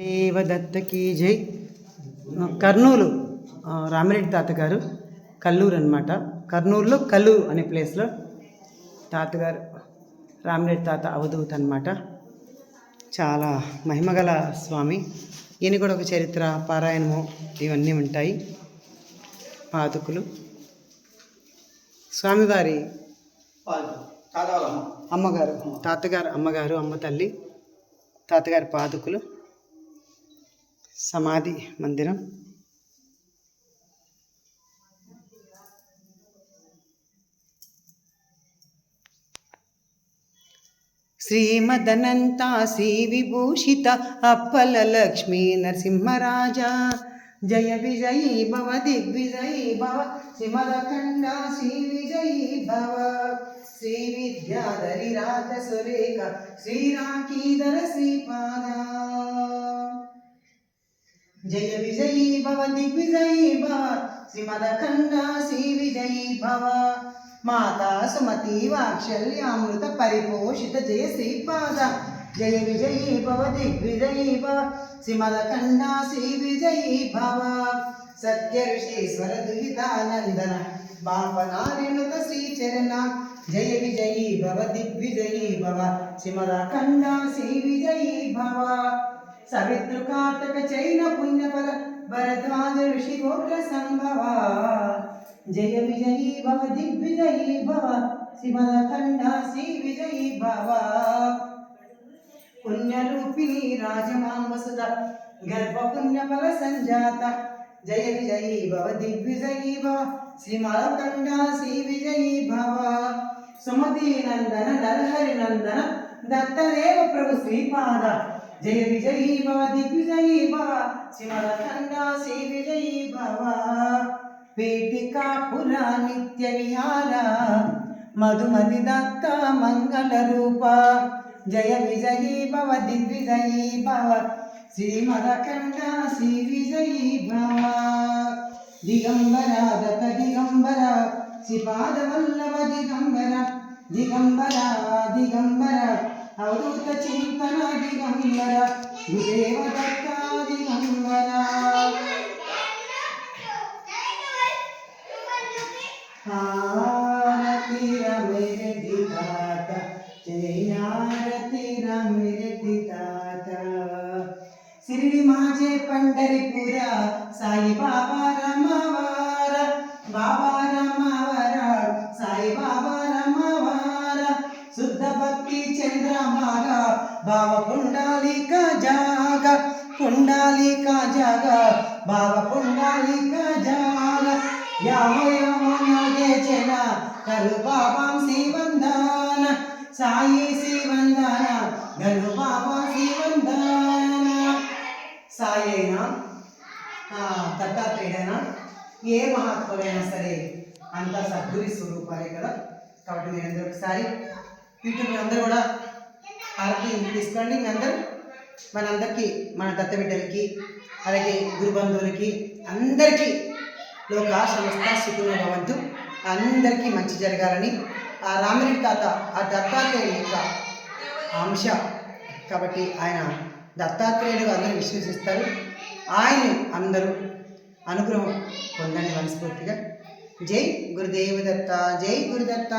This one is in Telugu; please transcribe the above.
దేవదత్తకి జై. కర్నూలు రామిరెడ్డి తాతగారు కల్లూరు అనమాట. కర్నూలులో కల్లూరు అనే ప్లేస్లో తాతగారు రామిరెడ్డి తాత అవధూత అనమాట. చాలా మహిమగల స్వామి. ఈయన కూడా ఒక చరిత్ర పారాయణము ఇవన్నీ ఉంటాయి. పాదుకులు స్వామివారి అమ్మగారు, తాతగారు అమ్మగారు, అమ్మ తల్లి, తాతగారి పాదుకులు, సమాధి మందిరం. శ్రీమదనంత శ్రీ విభూషిత అప్పల లక్ష్మీ నరసింహరాజా జయ విజయీ భవ దిగ్విజయీ భవ శ్రీమదఖండ శ్రీ విజయీ భవ శ్రీ విద్యాధరి రాజ సురేఖ శ్రీరాఖీధర శ్రీపాద జయ విజయీ భవ దిగ్విజయీ భవ శ్రీమదఖండ శ్రీ విజయీ భవ మాతా సుమతి వాత్సల్యామృత పరిపోషిత జయ శ్రీపాద జయ విజయీ భవ దిగ్విజయీ భవ శ్రీమదఖండ శ్రీ విజయీ భవ సత్య ఋషీశ్వర దుహితానందన బాపనారిణుత శ్రీచరణ జయ విజయీ భవ దిగ్విజయీ భవ శ్రీమదఖండ శ్రీ విజయీ భవ సవితృకాతక చైన పుణ్యఫల భరద్వాజ ఋషి గోత్ర సంభవ జయ విజయీ భవ దిగ్విజయీ భవ శ్రీమదఖండ శ్రీ విజయీ భవ పుణ్యరూపిణి రాజమాంబసుద గర్భ పుణ్యఫల సంజాత జయ విజయీ భవ దిగ్విజయీ భవ శ్రీమదఖండ శ్రీ విజయీ భవ సుమతి నందన నరహరి నందన దత్తదేవ ప్రభు శ్రీపాద జయ విజయీ భవ దిగ్విజయీ భవ శ్రీమదఖండ శ్రీ విజయీ భవ పీఠికాపుర నిత్య విహార మధుమతి దత్త మంగళ రూప జయ విజయీ భవ దిగ్విజయీ భవ శ్రీమదఖండ శ్రీ విజయీ భవ దిగంబర దత్త దిగంబర శ్రీపాద వల్లభ దిగంబర దిగంబర దిగంబర అవధూత చింతన దిగంబర గురుదేవ దత్త దిగంబర आरती मेरे दिदाता जय आरती मेरे दिदाता शिरडी माझे पंढरीपुरा साई बाबा रमावार बाबा रमावार साई बाबा रमावार शुद्ध भक्ति चंद्रभागा भाव पुंडलिका जागा पुंडलिका जागा भाव पुंडलिका जागा यावो यावो नागे चला करू बाबा श्रीवंदन साई श्रीवंदन गरु बाबा श्रीवंदन సాయి అయినా దత్తాత్రేయుడైనా ఏ మహాత్ముడైనా సరే అంతా సద్గురి స్వరూపాలే కదా. కాబట్టి మీరు అందరూ ఒకసారి యూట్యూబ్ అందరూ కూడా హారతి తీసుకోండి. మీ అందరూ మనందరికీ, మన దత్తబిడ్డలకి, అలాగే గురుబంధువులకి అందరికీ లోక సమస్త సుఖంగా భవంతు, అందరికీ మంచి జరగాలని ఆ రామిరెడ్డి తాత ఆ దత్తాత్రేయుని యొక్క అంశ కాబట్టి ఆయన దత్తాత్రేయుడు అందరూ విశ్వసిస్తారు. ఆయన్ని అందరూ అనుగ్రహం పొందండి మనస్ఫూర్తిగా. జై గురుదేవ దత్త, జై గురుదత్త.